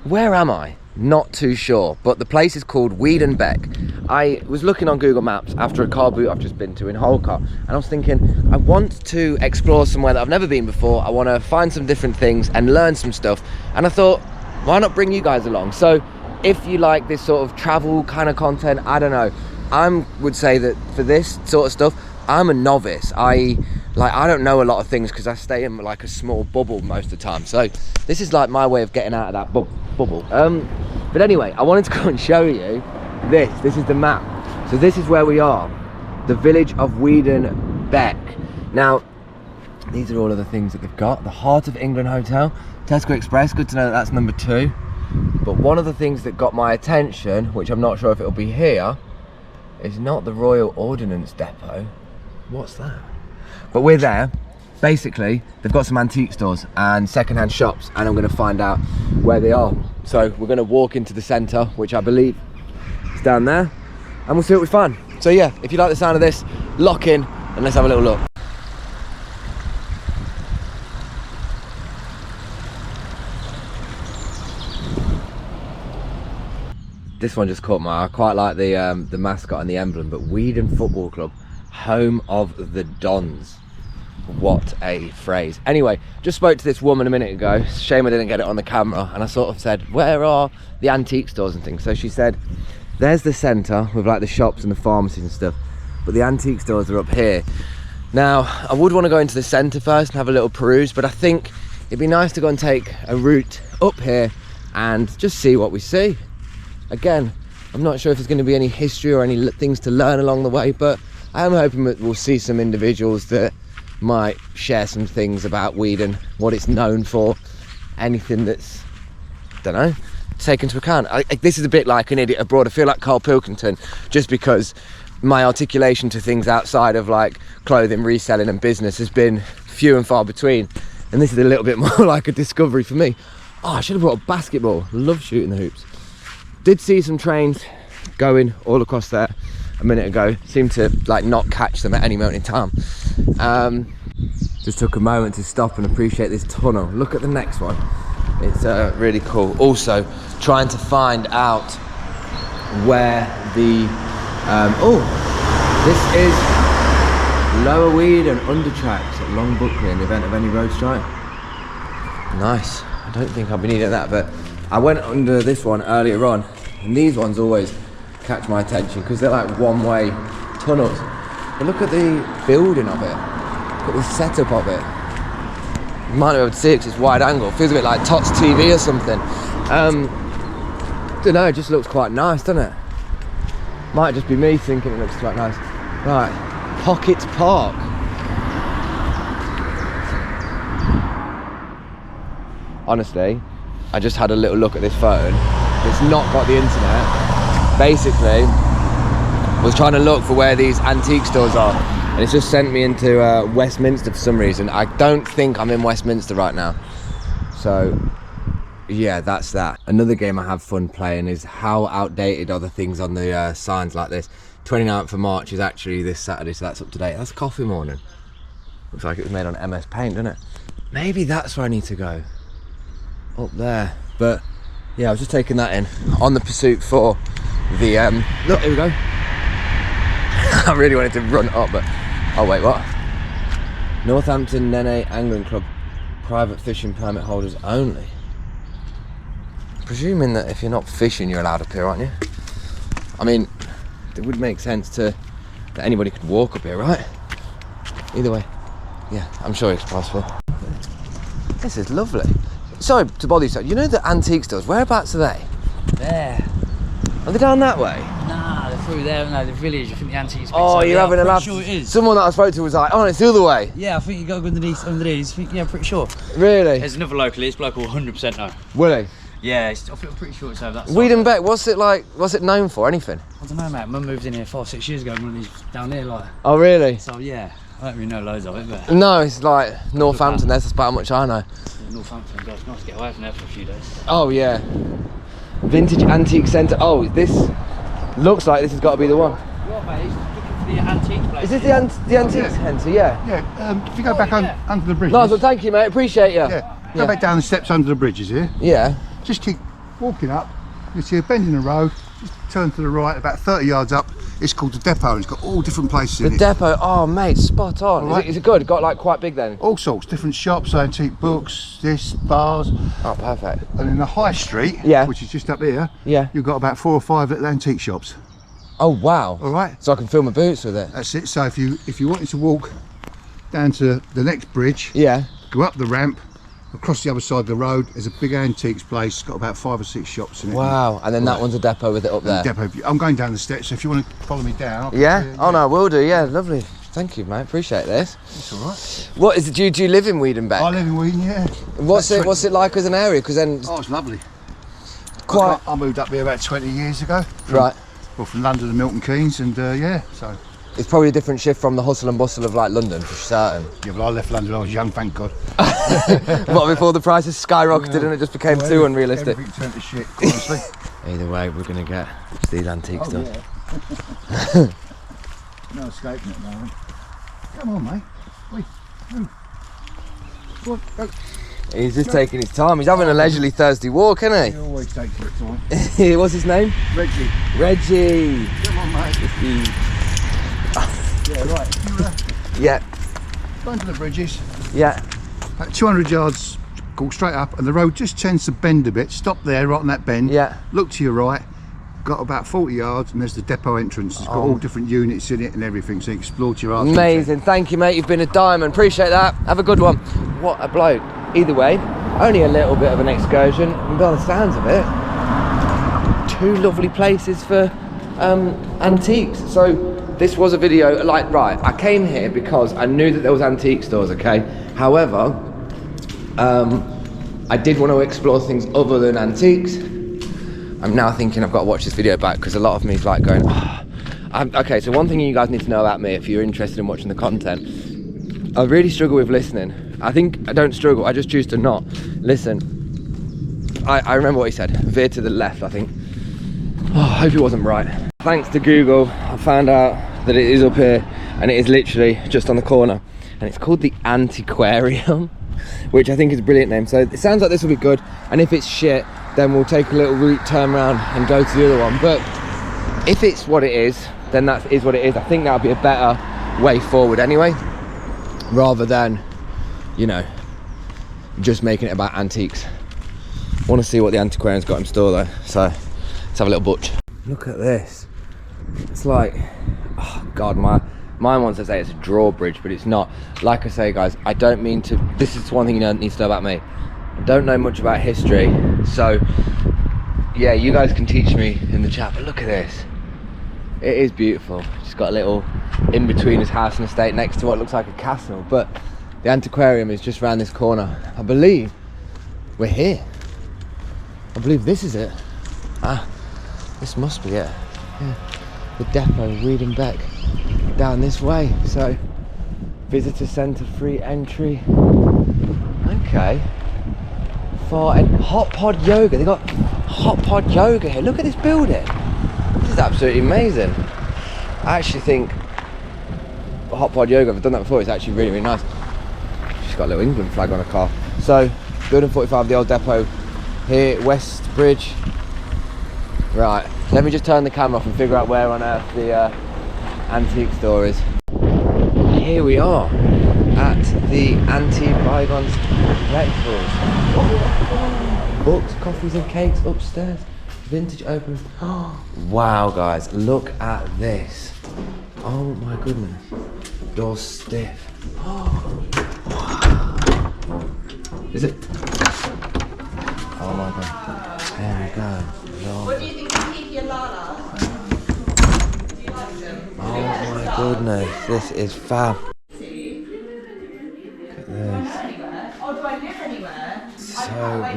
where am I? Not too sure, but the place is called Weedon Bec. I was looking on Google Maps after a car boot I've just been to in Holcot, and I was thinking, I want to explore somewhere that I've never been before. I want to find some different things and learn some stuff, and I thought, why not bring you guys along? So if you like this sort of travel kind of content, I don't know, I would say that for this sort of stuff, I'm a novice. I don't know a lot of things because I stay in like a small bubble most of the time. So this is like my way of getting out of that bubble. But anyway, I wanted to go and show you this. This is the map. So this is where we are, the village of Weedon Bec. Now, these are all of the things that they've got. The Heart of England Hotel, Tesco Express. Good to know that that's number 2. But one of the things that got my attention, which I'm not sure if it'll be here, is not the Royal Ordnance Depot. What's that? But we're there. Basically, they've got some antique stores and second-hand shops, and I'm going to find out where they are. So we're going to walk into the centre, which I believe is down there, and we'll see what we find. So yeah, if you like the sound of this, lock in and let's have a little look. This one just caught my eye. I quite like the mascot and the emblem, but Weedon Football Club, home of the Dons. What a phrase. Anyway, just spoke to this woman a minute ago. Shame I didn't get it on the camera, and I sort of said, where are the antique stores and things? So she said, there's the centre with like the shops and the pharmacies and stuff, but the antique stores are up here. Now, I would want to go into the centre first and have a little peruse, but I think it'd be nice to go and take a route up here and just see what we see. Again, I'm not sure if there's going to be any history or any things to learn along the way, but I am hoping that we'll see some individuals that might share some things about Weedon, what it's known for, anything that's, don't know, taken into account. This is a bit like an idiot abroad. I feel like Carl Pilkington, just because my articulation to things outside of like clothing, reselling and business has been few and far between, and this is a little bit more like a discovery for me. Oh, I should have brought a basketball. Love shooting the hoops. Did see some trains going all across there a minute ago. Seemed to like not catch them at any moment in time. Just took a moment to stop and appreciate this tunnel. Look at the next one. It's really cool. Also trying to find out where the this is Lower Weedon under tracks at Long Buckley in the event of any road strike. Nice. I don't think I'll be needing that, but I went under this one earlier on, and these ones always catch my attention because they're like one-way tunnels. But look at the building of it. Look at the setup of it. You might not be able to see it because it's wide angle. Feels a bit like Tots TV or something. Don't know, it just looks quite nice, doesn't it? Might just be me thinking it looks quite nice. Right, Pocket Park. Honestly, I just had a little look at this phone. It's not got the internet. Basically, I was trying to look for where these antique stores are, and it's just sent me into Westminster for some reason. I don't think I'm in Westminster right now. So yeah, that's that. Another game I have fun playing is how outdated are the things on the signs like this. 29th of March is actually this Saturday, so that's up to date. That's coffee morning. Looks like it was made on MS Paint, doesn't it? Maybe that's where I need to go. Up there. But yeah, I was just taking that in on the pursuit for the look, here we go. I really wanted to run up, but oh wait, what? Northampton Nene Angling Club, private fishing permit holders only. Presuming that if you're not fishing, you're allowed up here, aren't you? I mean, it would make sense that anybody could walk up here, right? Either way, yeah, I'm sure it's possible. This is lovely. Sorry to bother you, so you know the antique stores, whereabouts are they? There. Are they down that way? Nah, they're through there, no, the village. I think the antiques. Oh, you're having a laugh. Sure it is. Someone that I spoke to was like, oh, it's the other way. Yeah, I think you got to go underneath. Yeah, I'm pretty sure. Really? There's another local, it's local 100% no. Will he? Yeah, I think I'm pretty sure it's over that side. Weedon Bec, what's it like? What's it known for? Anything? I don't know, mate. Mum moved in here 5-6 years ago when he's down here, like. Oh, really? So yeah, I don't really know loads of it, but. No, it's like Northampton. That's about how much I know. Northampton, God, it's nice to get away from there for a few days. Oh yeah. Vintage Antique Centre. Oh, this looks like this has got to be the one. What, mate? He's looking for the antique place. Is this the Antique Centre? Yeah. Yeah, if you go back under the bridge. Nice one, thank you, mate. Appreciate you. Yeah, go back down the steps under the bridges here. Yeah. Just keep walking up, you see a bend in the road, just turn to the right, about 30 yards up, it's called the depot, and it's got all different places in it. The depot, oh mate, spot on. Right. Is it good? Got like quite big then? All sorts, different shops, antique books, bars. Oh, perfect. And in the high street, yeah, which is just up here, yeah, you've got about 4 or 5 little antique shops. Oh wow. All right. So I can fill my boots with it. That's it. So if you wanted to walk down to the next bridge, yeah, go up the ramp, across the other side of the road, there's a big antiques place, got about 5 or 6 shops in it. Wow. And then that one's a depot with it up there. Depot. I'm going down the steps, so if you want to follow me down. Yeah. Oh no, I will do. Yeah, lovely. Thank you, mate. Appreciate this. That's all right. What is it? Do you live in Weedon Bec? I live in Weedon, yeah. What's it like as an area? Because then Oh, it's lovely. quite. I moved up here about 20 years ago. Right. Well, from London to Milton Keynes, and yeah, so. It's probably a different shift from the hustle and bustle of like London, for certain. Yeah, but I left London when I was young, thank God. What, before the prices skyrocketed and it just became too unrealistic? Everything turned to shit, honestly. Either way, we're going to get these antique stuff. Yeah. No escaping it now. Come on, mate. Wait, move. Go on, go. He's just taking his time. He's having a leisurely Thursday walk, isn't He always takes your time. he? What's his name? Reggie. Reggie. Come on, mate. Yeah, right. Yeah. Go into the bridges. Yeah. About 200 yards, go straight up, and the road just tends to bend a bit. Stop there, right on that bend. Yeah. Look to your right. Got about 40 yards, and there's the depot entrance. It's got all different units in it and everything, so you can explore to your heart's Amazing. Thank you, mate. You've been a diamond. Appreciate that. Have a good one. What a bloke. Either way, only a little bit of an excursion, and by the sounds of it, 2 lovely places for antiques. So this was a video, like, right, I came here because I knew that there was antique stores, okay? However, I did want to explore things other than antiques. I'm now thinking I've got to watch this video back because a lot of me is like going, okay, so one thing you guys need to know about me if you're interested in watching the content, I really struggle with listening. I think I don't struggle, I just choose to not listen. I remember what he said, veer to the left, I think. Oh, I hope it wasn't right. Thanks to Google, I found out that it is up here and it is literally just on the corner. And it's called the Antiquarium, which I think is a brilliant name. So it sounds like this will be good. And if it's shit, then we'll take a little route, turn around and go to the other one. But if it's what it is, then that is what it is. I think that'll be a better way forward anyway, rather than, you know, just making it about antiques. I want to see what the Antiquarium's got in store though. So let's have a little butch. Look at this. It's like, oh God, mine wants to say it's a drawbridge, but it's not. Like I say, guys, I don't mean to, this is one thing you don't need to know about me. I don't know much about history, so yeah, you guys can teach me in the chat, but look at this. It is beautiful. It's got a little in between his house and estate next to what looks like a castle, but the Antiquarium is just around this corner. I believe we're here. I believe this is it. Ah, this must be it. Yeah. The depot, Weedon Bec, down this way. So, visitor centre, free entry. Okay. Hot pod yoga. They got hot pod yoga here. Look at this building. This is absolutely amazing. I actually think hot pod yoga, I've done that before, it's actually really, really nice. She's got a little England flag on her car. So, building 45, the old depot here, West Bridge. Right, let me just turn the camera off and figure out where on earth the antique store is. Here we are at the Anti-Bygones Breakfast. Books, coffees and cakes upstairs. Vintage open. Wow, guys, look at this. Oh my goodness. Door's stiff. Is it? Oh my god. There we go. Lord. What do you think of Kiki and Lala? Do you like them? Oh my goodness, this is fab. Look at this. Oh, do I live anywhere? So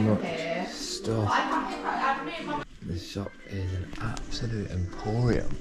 much stuff. This shop is an absolute emporium.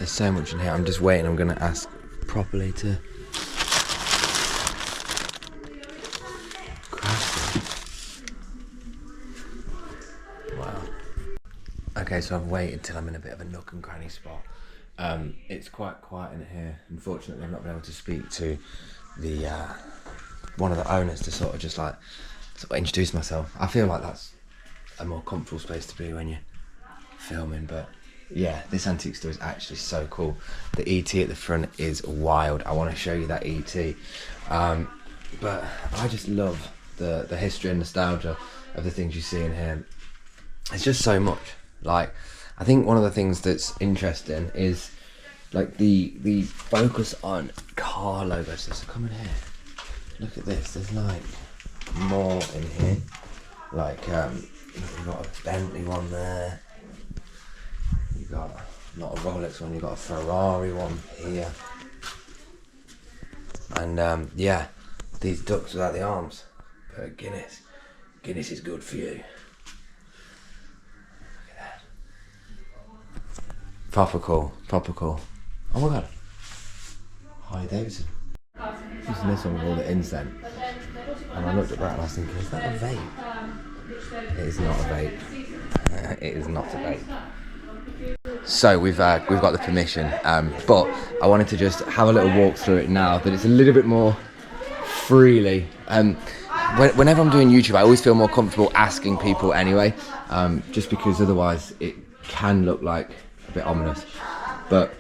There's so much in here. I'm just waiting. I'm going to ask properly to craft it. Wow. Okay, so I've waited till I'm in a bit of a nook and cranny spot. It's quite quiet in here. Unfortunately, I've not been able to speak to the one of the owners to sort of just like introduce myself. I feel like that's a more comfortable space to be when you're filming, but yeah, this antique store is actually so cool. The ET at the front is wild. I want to show you that ET, but I just love the history and nostalgia of the things you see in here. It's just so much. Like, I think one of the things that's interesting is like the focus on car logos. So come in here, look at this. There's like more in here. Like you've got a Bentley one there. You've got not a Rolex one. You've got a Ferrari one here. And yeah, these ducks without the arms. But Guinness. Guinness is good for you. Proper cool, proper cool. Oh my god. Harley Davidson. Using this one with all the incense. And I looked at that and I was thinking, is that a vape? It is not a vape. It is not a vape. So we've got the permission, but I wanted to just have a little walk through it now that it's a little bit more freely. Whenever I'm doing YouTube, I always feel more comfortable asking people anyway, just because otherwise it can look like a bit ominous. But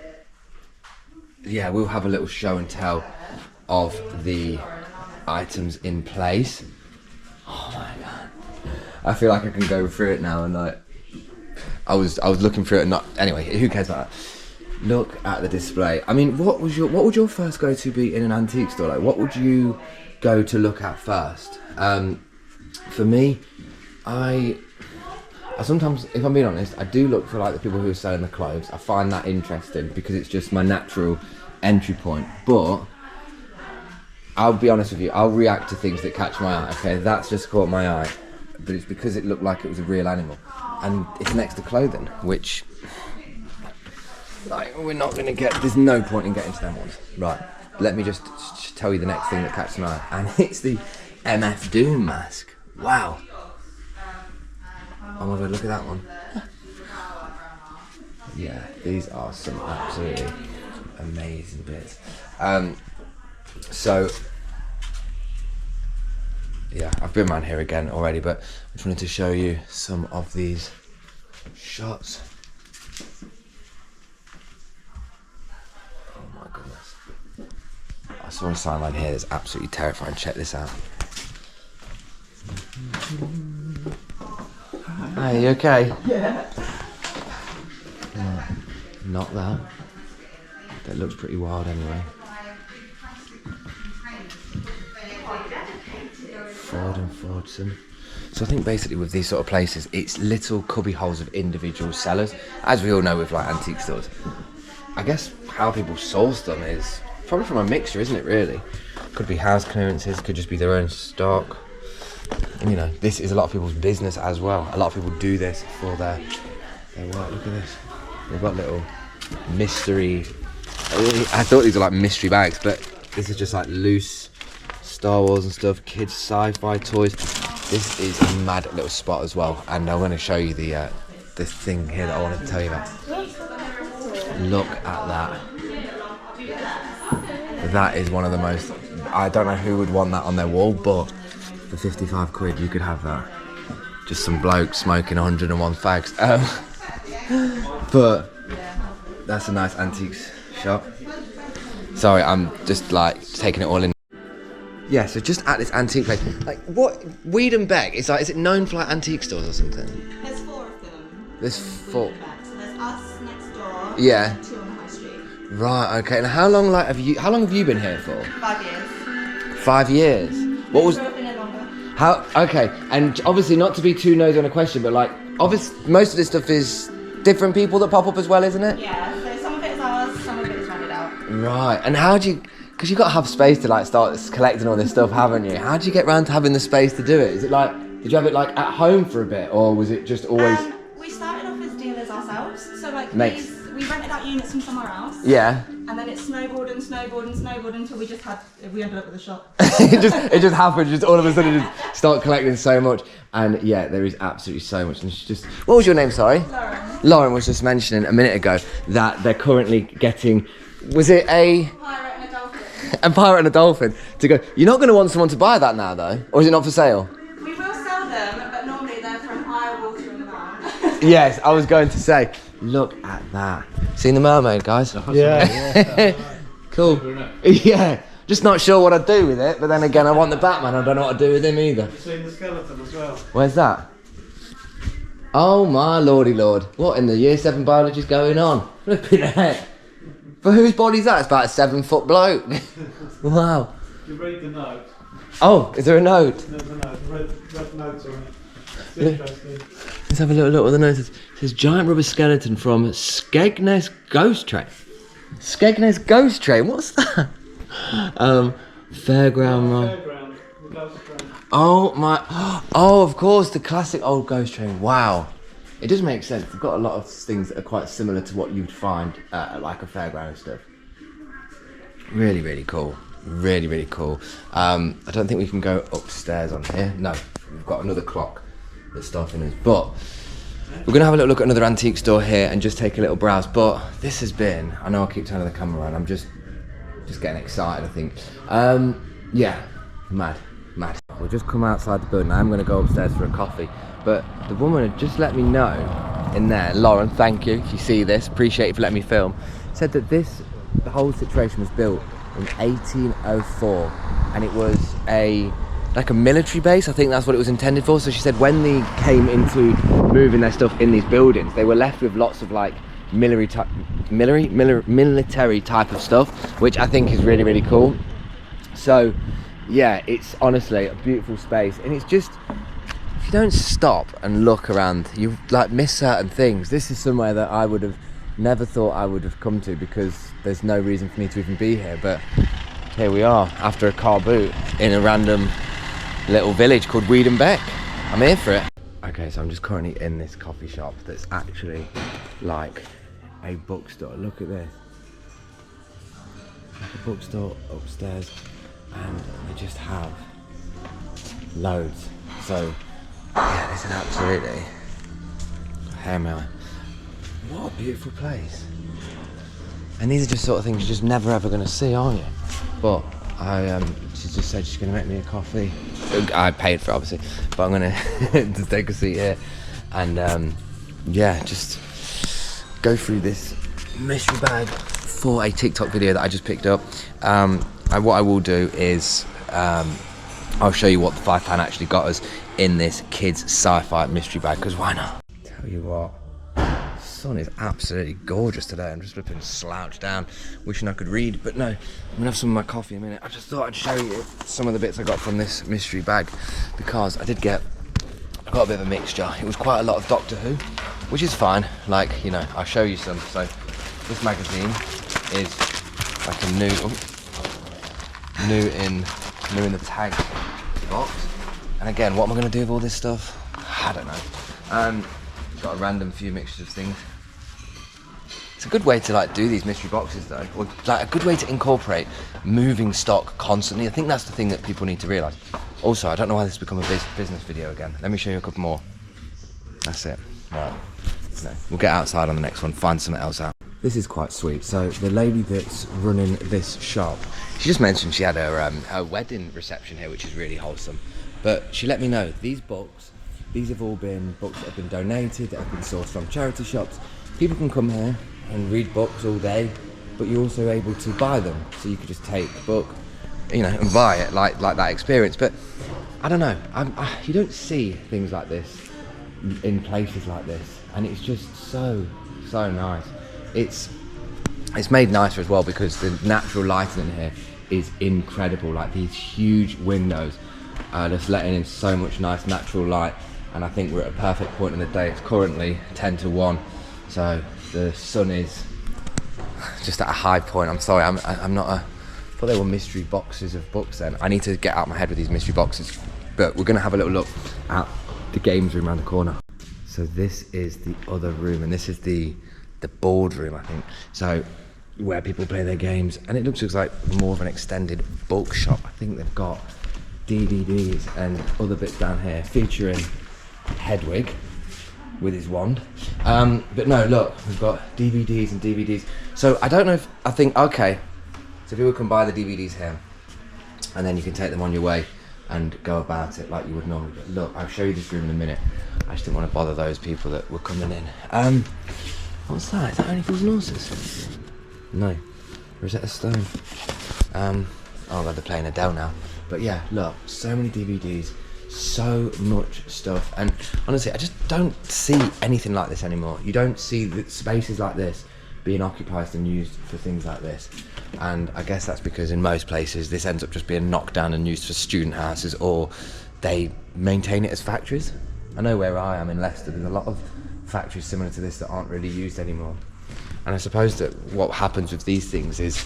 yeah, we'll have a little show and tell of the items in place. Oh my god, I feel like I can go through it now and like I was looking through it and not anyway, who cares about that. Look at the display. I mean, what would your first go to be in an antique store? Like, what would you go to look at first? For me, I sometimes, if I'm being honest, I do look for like the people who are selling the clothes. I find that interesting because it's just my natural entry point. But I'll be honest with you, I'll react to things that catch my eye. Okay, that's just caught my eye, but it's because it looked like it was a real animal, and it's next to clothing, which like we're not gonna get. There's no point in getting to them ones. Right, let me just tell you the next thing that catches my eye, and it's the MF Doom mask. Wow. Oh my god, look at that one. Yeah, these are some absolutely amazing bits. So yeah, I've been around here again already, but I just wanted to show you some of these shots. Oh my goodness. I saw a sign line here that's absolutely terrifying. Check this out. Hey, you okay? Yeah. Not that. That looks pretty wild anyway. Ford and Fordson. So I think basically with these sort of places, it's little cubby holes of individual sellers, as we all know with like antique stores. I guess how people source them is probably from a mixture, isn't it really? Could be house clearances, could just be their own stock. And you know, this is a lot of people's business as well. A lot of people do this for their work. Look at this. They've got little mystery, I thought these were like mystery bags, but this is just like loose Star Wars and stuff, kids sci-fi toys. This is a mad little spot as well, and I'm going to show you the thing here that I wanted to tell you about. Look at that. That is one of the most, I don't know who would want that on their wall, but for 55 quid you could have that. Just some bloke smoking 101 fags. But that's a nice antiques shop. Sorry, I'm just like taking it all in. Yeah, so just at this antique place, like what, Weedon Bec, is it known for like antique stores or something? There's 4 of them. There's 4. So there's us next door. Yeah. And 2 on the high street. Right, okay. And how long have you been here for? 5 years. 5 years. What was? We've been here longer. How? Okay, and obviously not to be too nosy on a question, but like, obviously most of this stuff is different people that pop up as well, isn't it? Yeah. So some of it is ours, some of it is rented out. Right. And how do you? Because you've got to have space to like start collecting all this stuff, haven't you? How do you get around to having the space to do it? Is it like, did you have it like at home for a bit, or was it just always? We started off as dealers ourselves, so like Makes. we rented out units from somewhere else. Yeah. And then it snowballed and snowballed and snowballed until we ended up with a shop. it just happened. Just all of a sudden, just start collecting so much. And yeah, there is absolutely so much. And she just. What was your name? Sorry. Lauren. Lauren was just mentioning a minute ago that they're currently getting. Was it a Pirate and a dolphin. a pirate and a dolphin to go? You're not going to want someone to buy that now, though, or is it not for sale? We will sell them, but normally they're for an eye-watering amount. Yes, I was going to say. Look at that. Seen the mermaid, guys? Yeah. Cool. Yeah. Just not sure what I'd do with it, but then again, I want the Batman. I don't know what to do with him either. You've seen the skeleton as well. Where's that? Oh my lordy lord. What in the year 7 biology is going on? Flipping heck. For whose body's that? It's about a 7-foot bloke. Wow. You read the note. Oh, is there a note? There's a note. Red notes on it. It's interesting. Let's have a little look what the note says. It says giant rubber skeleton from Skegness Ghost Train. Skegness Ghost Train? What's that? Fairground. Fairground. The ghost train. Oh my. Oh, of course, the classic old Ghost Train. Wow. It does make sense. They've got a lot of things that are quite similar to what you'd find at like a fairground and stuff. Really, really cool. Really, really cool. I don't think we can go upstairs on here. No, we've got another clock that's stopping us. But we're going to have a little look at another antique store here and just take a little browse. But this has been, I know I keep turning the camera around, I'm just getting excited, I think. Yeah, mad. We'll just come outside the building. I'm going to go upstairs for a coffee. But the woman had just let me know in there, Lauren, thank you, if you see this, appreciate you for letting me film, said that the whole situation was built in 1804 and it was like a military base. I think that's what it was intended for. So she said when they came into moving their stuff in these buildings, they were left with lots of like military type of stuff, which I think is really, really cool. So yeah, it's honestly a beautiful space, and it's just, if you don't stop and look around, you like miss certain things. This is somewhere that I would have never thought I would have come to, because there's no reason for me to even be here, but here we are after a car boot in a random little village called Weedon Bec. I'm here for it. Okay, so I'm just currently in this coffee shop that's actually like a bookstore. Look at this. Like a bookstore upstairs, and they just have loads. So yeah, this is absolutely, hey man, what a beautiful place. And these are just sort of things you're just never ever going to see, aren't you? But she just said she's going to make me a coffee. I paid for it, obviously, but I'm going to just take a seat here and yeah, just go through this mystery bag for a TikTok video that I just picked up. What I will do is I'll show you what the £5 actually got us in this kids sci-fi mystery bag, because why not? Tell you what, the sun is absolutely gorgeous today. I'm just flipping slouched down, wishing I could read, but no, I'm gonna have some of my coffee in a minute. I just thought I'd show you some of the bits I got from this mystery bag, because I got a bit of a mixture. It was quite a lot of Doctor Who, which is fine, like, you know, I'll show you some. So this magazine is like a new in the tag box. And again, what am I going to do with all this stuff? I don't know. Got a random few mixtures of things. It's a good way to like do these mystery boxes though, or like a good way to incorporate moving stock constantly. I think that's the thing that people need to realise. Also, I don't know why this has become a business video again. Let me show you a couple more. That's it. Right. No, we'll get outside on the next one, find something else out. This is quite sweet. So the lady that's running this shop, she just mentioned she had her wedding reception here, which is really wholesome. But she let me know, these books, these have all been books that have been donated, that have been sourced from charity shops. People can come here and read books all day, but you're also able to buy them. So you could just take a book, you know, and buy it, like that experience. But I don't know, you don't see things like this in places like this, and it's just so nice. It's made nicer as well because the natural lighting in here is incredible. Like these huge windows just letting in so much nice natural light, and I think we're at a perfect point in the day. It's currently 10 to 1, so the sun is just at a high point. I'm sorry, I'm not I thought they were mystery boxes of books then. I need to get out my head with these mystery boxes, but we're gonna have a little look at the games room around the corner. So this is the other room, and this is the the boardroom, I think. So where people play their games, and it looks like more of an extended bookshop. I think they've got DVDs and other bits down here featuring Hedwig with his wand. But no, look, we've got DVDs and DVDs. So I don't know if, I think, okay, so people can buy the DVDs here and then you can take them on your way and go about it like you would normally. But look, I'll show you this room in a minute. I just didn't want to bother those people that were coming in. What's that? Is that Only Fools and Horses? No. Rosetta Stone. Oh god, they're playing Adele now. But yeah, look, so many DVDs, so much stuff, and honestly, I just don't see anything like this anymore. You don't see the spaces like this being occupied and used for things like this. And I guess that's because in most places this ends up just being knocked down and used for student houses, or they maintain it as factories. I know where I am in Leicester, there's a lot of factories similar to this that aren't really used anymore. And I suppose that what happens with these things is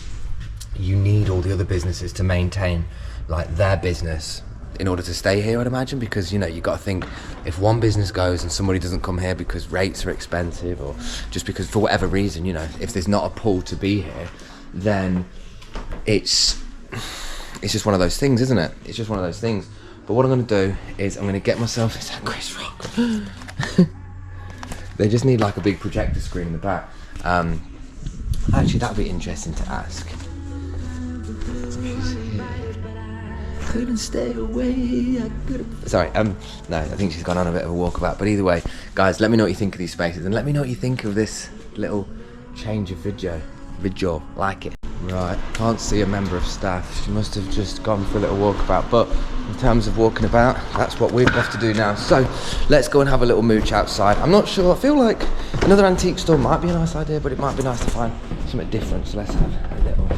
you need all the other businesses to maintain like their business in order to stay here, I'd imagine, because, you know, you got to think, if one business goes and somebody doesn't come here because rates are expensive, or just because for whatever reason, you know, if there's not a pull to be here, then it's just one of those things, isn't it? It's just one of those things. But what I'm going to do is I'm going to get myself, is that Chris Rock? They just need like a big projector screen in the back. Actually, that'd be interesting to ask. Couldn't stay away. Sorry, no, I think she's gone on a bit of a walkabout. But either way, guys, let me know what you think of these spaces, and let me know what you think of this little change of video. Like it. Right, can't see a member of staff. She must have just gone for a little walkabout. But in terms of walking about, that's what we've got to do now. So let's go and have a little mooch outside. I'm not sure. I feel like another antique store might be a nice idea, but it might be nice to find something different. So let's have a little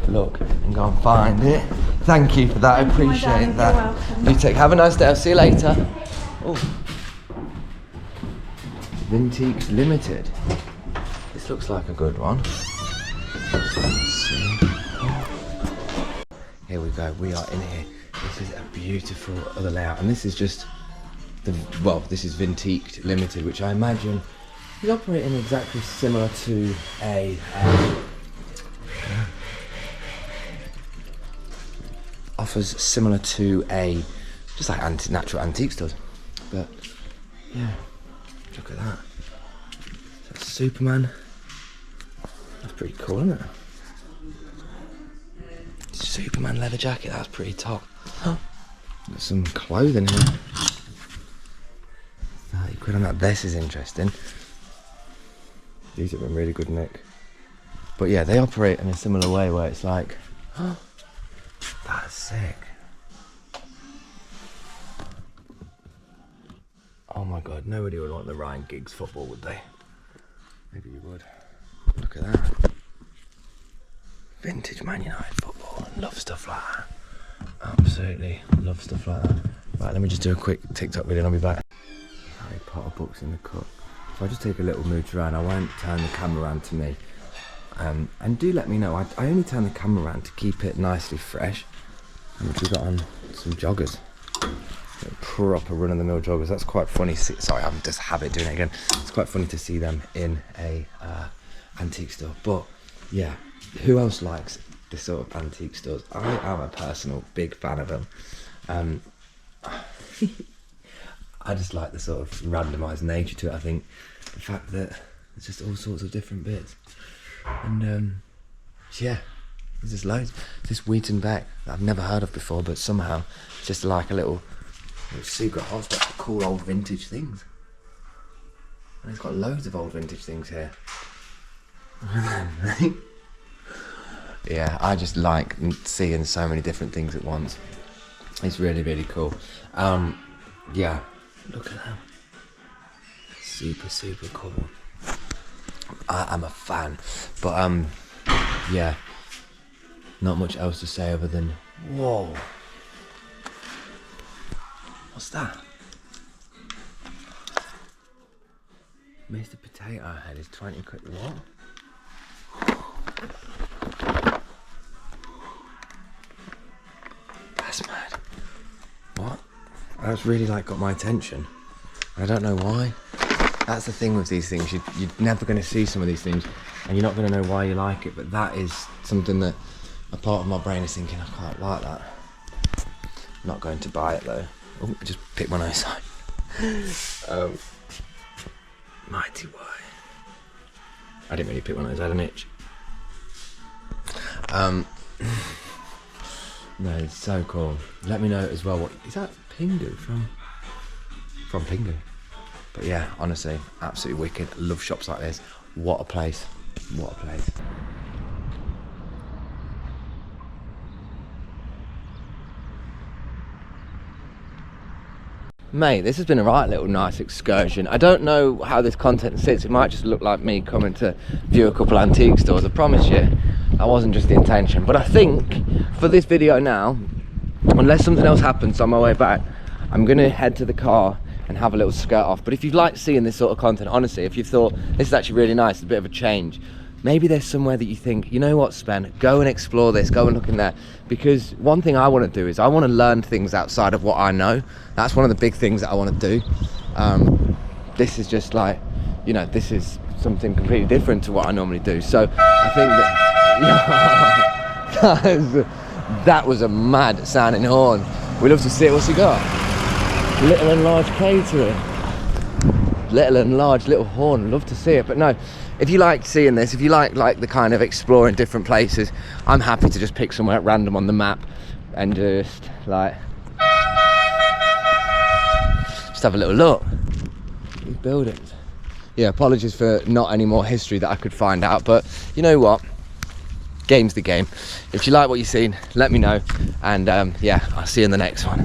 look and go and find it. Thank you for that. I appreciate that. You're welcome. You take. Have a nice day. I'll see you later. Oh, Vintique Limited. This looks like a good one. Let's see. Here we go. We are in here. This is a beautiful other layout, and this is just the, well, this is Vintique Limited, which I imagine is operating exactly similar to a offers similar to a just like natural antique stores. But yeah, look at that. That's Superman. That's pretty cool, isn't it? Superman leather jacket, that's pretty top. Huh. Got some clothing here. 30 quid on that. This is interesting. These have been really good nick. But yeah, they operate in a similar way where it's like, oh, that's sick. Oh my god, nobody would want the Ryan Giggs football, would they? Maybe you would. Look at that. Vintage Man United football. Love stuff like that. Absolutely love stuff like that. Right, let me just do a quick TikTok video and I'll be back. Harry Potter books in the cut. If I just take a little mooch around, I won't turn the camera around to me. And do let me know. I only turn the camera around to keep it nicely fresh. And we've got on some joggers. Proper run-of-the-mill joggers. That's quite funny. Sorry, I'm just habit doing it again. It's quite funny to see them in a antique store. But yeah, who else likes this sort of antique stores? I am a personal big fan of them. I just like the sort of randomised nature to it. I think the fact that there's just all sorts of different bits, and yeah, there's just loads. This Weedon Bec that I've never heard of before, but somehow it's just like a little secret hotspot for cool old vintage things. And it's got loads of old vintage things here. Yeah, I just like seeing so many different things at once. It's really, really cool. Yeah, look at that. Super, super cool. I am a fan. But yeah, not much else to say other than, whoa. What's that? Mr. Potato Head is 20 quid. What? That's mad. What? That's really like got my attention. I don't know why. That's the thing with these things. You're never going to see some of these things, and you're not going to know why you like it. But that is something that a part of my brain is thinking, I quite like that. I'm not going to buy it though. Oh, I just picked my nose out. Mighty Y. I didn't really pick one of those. I had an itch. No, it's so cool. Let me know as well. What is that? Pingu from Pingu. But yeah, honestly, absolutely wicked. Love shops like this. What a place. What a place. Mate, this has been a right little nice excursion. I don't know how this content sits. It might just look like me coming to view a couple antique stores. I promise you, that wasn't just the intention. But I think for this video now, unless something else happens on my way back, I'm gonna head to the car and have a little skirt off. But if you've liked seeing this sort of content, honestly, if you thought this is actually really nice, it's a bit of a change, maybe there's somewhere that you think, you know what, Spen, go and explore this, go and look in there. Because one thing I want to do is I want to learn things outside of what I know. That's one of the big things that I want to do. This is just like, you know, this is something completely different to what I normally do. So I think that that was a mad sounding horn. We love to see it. What's he got? Little and large catering. Little and large little horn. Love to see it. But no, if you like seeing this, if you like the kind of exploring different places, I'm happy to just pick somewhere at random on the map and just have a little look. These buildings. Yeah, apologies for not any more history that I could find out, but you know what? Game's the game. If you like what you've seen, let me know, and yeah, I'll see you in the next one.